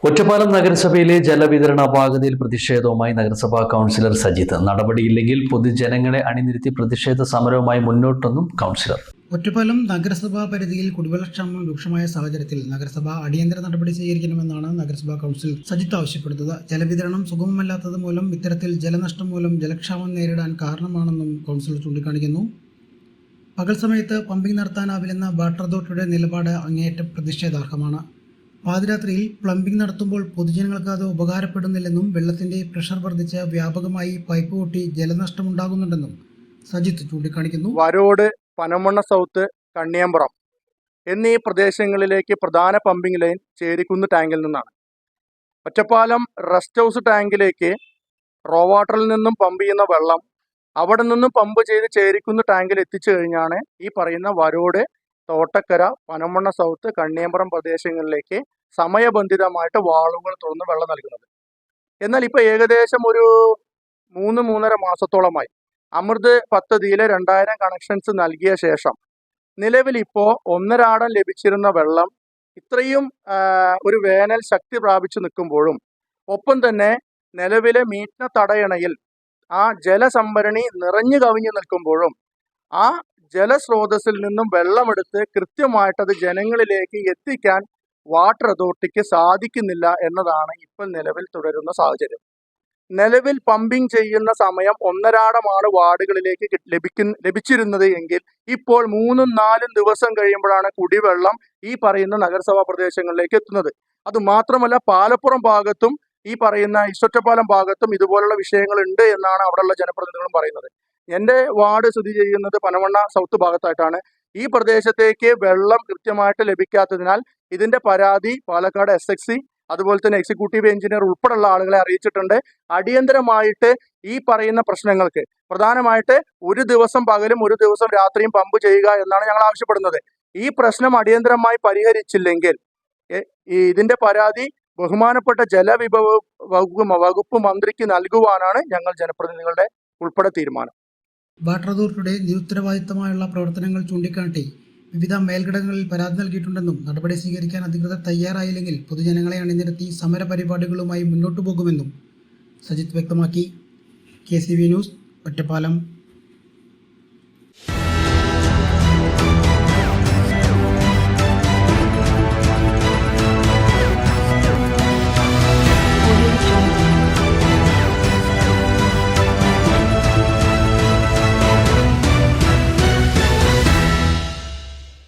ഒറ്റപ്പാലം നഗരസഭയിലെ ജലവിതരണ അപാകതയിൽ പ്രതിഷേധവുമായി നഗരസഭാ കൗൺസിലർ സജിത്ത്. നടപടിയില്ലെങ്കിൽ പൊതുജനങ്ങളെ അണിനിരത്തി പ്രതിഷേധ സമരവുമായി മുന്നോട്ടെന്നും കൗൺസിലർ. ഒറ്റപ്പാലം നഗരസഭാ പരിധിയിൽ കുടിവെള്ളക്ഷാമം രൂക്ഷമായ സാഹചര്യത്തിൽ നഗരസഭ അടിയന്തര നടപടി സ്വീകരിക്കണമെന്നാണ് നഗരസഭാ കൗൺസിൽ സജിത്ത് ആവശ്യപ്പെടുന്നത്. ജലവിതരണം സുഗമമല്ലാത്തത് മൂലം ഇത്തരത്തിൽ ജലനഷ്ടം മൂലം ജലക്ഷാമം നേരിടാൻ കാരണമാണെന്നും കൗൺസിലർ ചൂണ്ടിക്കാണിക്കുന്നു. പകൽ സമയത്ത് പമ്പിംഗ് നടത്താനാവില്ലെന്ന വാട്ടർ അതോറിറ്റിയുടെ നിലപാട് അങ്ങേയറ്റം പ്രതിഷേധാർഹമാണ്. പാതിരാത്രിയിൽ പ്ലംബിംഗ് നടത്തുമ്പോൾ പൊതുജനങ്ങൾക്ക് അത് ഉപകാരപ്പെടുന്നില്ലെന്നും വെള്ളത്തിന്റെ പ്രഷർ വർദ്ധിച്ച് വ്യാപകമായി പൈപ്പ് പൊട്ടി ജലനഷ്ടമുണ്ടാകുന്നുണ്ടെന്നും സജിത്ത് ചൂണ്ടിക്കാണിക്കുന്നു. വരോട്, പനമണ്ണ സൗത്ത്, കണ്ണിയമ്പുറം എന്നീ പ്രദേശങ്ങളിലേക്ക് പ്രധാന പമ്പിംഗ് ലൈൻ ചേരിക്കുന്ന് ടാങ്കിൽ നിന്നാണ്. ഒറ്റപ്പാലം റെസ്റ്റ് ഹൗസ് ടാങ്കിലേക്ക് റോ വാട്ടറിൽ നിന്നും പമ്പ് ചെയ്യുന്ന വെള്ളം അവിടെ നിന്നും പമ്പ് ചെയ്ത് ചേരിക്കുന്ന് ടാങ്കിൽ എത്തിച്ചു കഴിഞ്ഞാണ് ഈ പറയുന്ന വരോട്, തോട്ടക്കര, പനമണ്ണ സൗത്ത്, കണ്ണിയമ്പുറം പ്രദേശങ്ങളിലേക്ക് സമയബന്ധിതമായിട്ട് വാളുകൾ തുറന്ന് വെള്ളം നൽകുന്നത്. എന്നാൽ ഇപ്പോൾ ഏകദേശം ഒരു 3-3.5 മാസത്തോളമായി അമൃത് പദ്ധതിയിലെ 2000 കണക്ഷൻസ് നൽകിയ ശേഷം നിലവിൽ ഇപ്പോൾ 1.5 അടം ലഭിച്ചിരുന്ന വെള്ളം ഇത്രയും ഒരു വേനൽ ശക്തി പ്രാപിച്ചു നിൽക്കുമ്പോഴും ഒപ്പം തന്നെ നിലവിലെ മീറ്റ തടയണയിൽ ആ ജലസംഭരണി നിറഞ്ഞു കവിഞ്ഞു നിൽക്കുമ്പോഴും ആ ജലസ്രോതസ്സിൽ നിന്നും വെള്ളമെടുത്ത് കൃത്യമായിട്ട് അത് ജനങ്ങളിലേക്ക് എത്തിക്കാൻ വാട്ടർ അതോറിറ്റിക്ക് സാധിക്കുന്നില്ല എന്നതാണ് ഇപ്പോൾ നിലവിൽ തുടരുന്ന സാഹചര്യം. നിലവിൽ പമ്പിംഗ് ചെയ്യുന്ന സമയം 1.5 അടമാണ് വാർഡുകളിലേക്ക് ലഭിച്ചിരുന്നത് എങ്കിൽ ഇപ്പോൾ 3-4 ദിവസം കഴിയുമ്പോഴാണ് കുടിവെള്ളം ഈ പറയുന്ന നഗരസഭാ പ്രദേശങ്ങളിലേക്ക് എത്തുന്നത്. അതുമാത്രമല്ല പാലപ്പുറം ഭാഗത്തും ഈ പറയുന്ന ഒറ്റപ്പാലം ഭാഗത്തും ഇതുപോലുള്ള വിഷയങ്ങളുണ്ട് എന്നാണ് അവിടെയുള്ള ജനപ്രതിനിധികളും പറയുന്നത്. എൻ്റെ വാർഡ് സ്ഥിതി ചെയ്യുന്നത് പനമണ്ണ സൗത്ത് ഭാഗത്തായിട്ടാണ്. ഈ പ്രദേശത്തേക്ക് വെള്ളം കൃത്യമായിട്ട് ലഭിക്കാത്തതിനാൽ ഇതിന്റെ പരാതി പാലക്കാട് SXC അതുപോലെ തന്നെ എക്സിക്യൂട്ടീവ് എഞ്ചിനീയർ ഉൾപ്പെടെയുള്ള ആളുകളെ അറിയിച്ചിട്ടുണ്ട്. അടിയന്തരമായിട്ട് ഈ പറയുന്ന പ്രശ്നങ്ങൾക്ക് പ്രധാനമായിട്ട് ഒരു ദിവസം പകലും ഒരു ദിവസം രാത്രിയും പമ്പ് ചെയ്യുക എന്നാണ് ഞങ്ങൾ ആവശ്യപ്പെടുന്നത്. ഈ പ്രശ്നം അടിയന്തരമായി പരിഹരിച്ചില്ലെങ്കിൽ ഇതിന്റെ പരാതി ബഹുമാനപ്പെട്ട ജലവിഭവ വകുപ്പ് മന്ത്രിക്ക് നൽകുവാനാണ് ഞങ്ങൾ ജനപ്രതിനിധികളുടെ ഉൾപ്പെടെ തീരുമാനം. വാട്ടർ അതോറിറ്റിയുടെ നിരുത്തരവാദിത്തമായുള്ള പ്രവർത്തനങ്ങൾ ചൂണ്ടിക്കാട്ടി വിവിധ മേൽഘടകങ്ങളിൽ പരാതി നൽകിയിട്ടുണ്ടെന്നും നടപടി സ്വീകരിക്കാൻ അധികൃതർ തയ്യാറായില്ലെങ്കിൽ പൊതുജനങ്ങളെ അണിനിരത്തി സമര പരിപാടികളുമായി മുന്നോട്ടു പോകുമെന്നും സജിത്ത് വ്യക്തമാക്കി. KCV news, Ottapalam.